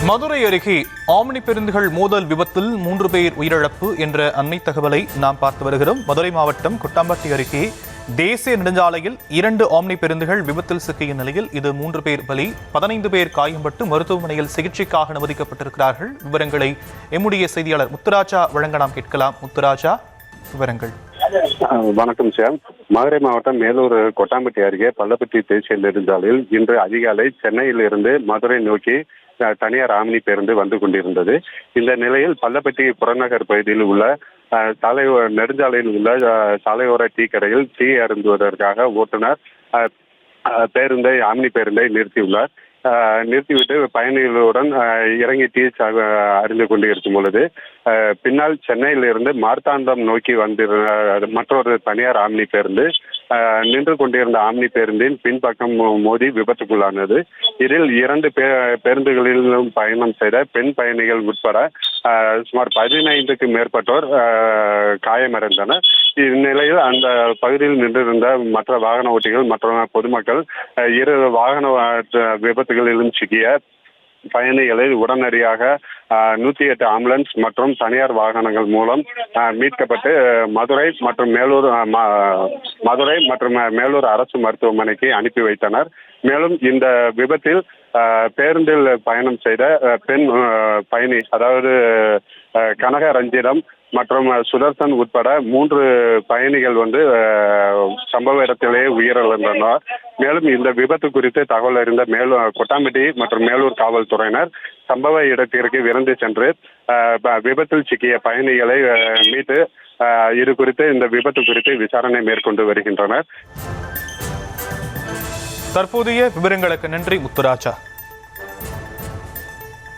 மதுரை அருகே ஆம்னி பேருந்துகள் மோதல் விபத்தில் 3 பேர் உயிரிழப்பு என்ற அண்மை தகவலை நாம் பார்த்து வருகிறோம். மதுரை மாவட்டம் கொட்டாம்பட்டி அருகே தேசிய நெடுஞ்சாலையில் 2 ஆம்னி பேருந்துகள் விபத்தில் சிக்கிய நிலையில் இது 3 பேர் பலி, 15 பேர் காயம்பட்டு மருத்துவமனையில் சிகிச்சைக்காக அனுமதிக்கப்பட்டிருக்கிறார்கள். விவரங்களை எம்முடைய செய்தியாளர் முத்துராஜா வழங்க நாம் கேட்கலாம். முத்துராஜா, விவரங்கள். வணக்கம் சார். மதுரை மாவட்டம் மேலூர் கொட்டாம்பட்டி அருகே பள்ளப்பட்டி தேசிய நெடுஞ்சாலையில் இன்று அதிகாலை சென்னையில் இருந்து மதுரை நோக்கி தனியார் ஆம்னி பேருந்து வந்து கொண்டிருந்தது. இந்த நிலையில் பள்ளப்பட்டி புறநகர் பகுதியில் உள்ள நெடுஞ்சாலையில் உள்ள சாலையோர டீ கடையில் டீ அருந்துவதற்காக ஓட்டுநர் ஆம்னி பேருந்தை நிறுத்தியுள்ளார். நிறுத்திவிட்டு பயணிகளுடன் இறங்கி டீ அறிந்து கொண்டு இருக்கும் பொழுது பின்னால் சென்னையில் இருந்து மார்த்தாண்டம் நோக்கி வந்திருந்த மற்றொரு தனியார் ஆம்னி பேருந்து நின்று கொண்டிருந்த ஆம்னி பேருந்தின் பின்பக்கம் மோதி விபத்துக்குள்ளானது. இதில் 2 பேருந்துகளிலும் பயணம் செய்த பெண் பயணிகள் உட்பட சுமார் 15க்கும் மேற்பட்டோர் காயமடைந்தனர். இந்நிலையில் அந்த பகுதியில் நின்றிருந்த மற்ற வாகன ஓட்டிகள் மற்றும் பொதுமக்கள் 2 வாகன விபத்துகளிலும் சிக்கிய பயணிகளை உடனடியாக 108 ஆம்புலன்ஸ் மற்றும் தனியார் வாகனங்கள் மூலம் மீட்கப்பட்டு மதுரை மற்றும் மேலூர் அரசு மருத்துவமனைக்கு அனுப்பி வைத்தனர். மேலும் இந்த விபத்தில் பேருந்தில் பயணம் செய்த பெண் பயணி, அதாவது கனக ரஞ்சிதம் மற்றும் சுதர்சன் உட்பட 3 பயணிகள் சம்பவ இடத்திலேயே உயிரிழந்தனர். மேலும் இந்த விபத்து குறித்து தகவல் அறிந்த கொட்டாம்பட்டி மற்றும் மேலூர் காவல்துறையினர் சம்பவ இடத்திற்கு விரைந்து சென்று விபத்தில் சிக்கிய பயணிகளை மீட்டு இந்த விபத்து குறித்து விசாரணை மேற்கொண்டு வருகின்றனர். தற்போதைய விவரங்களுக்கு நன்றி முத்துராஜா.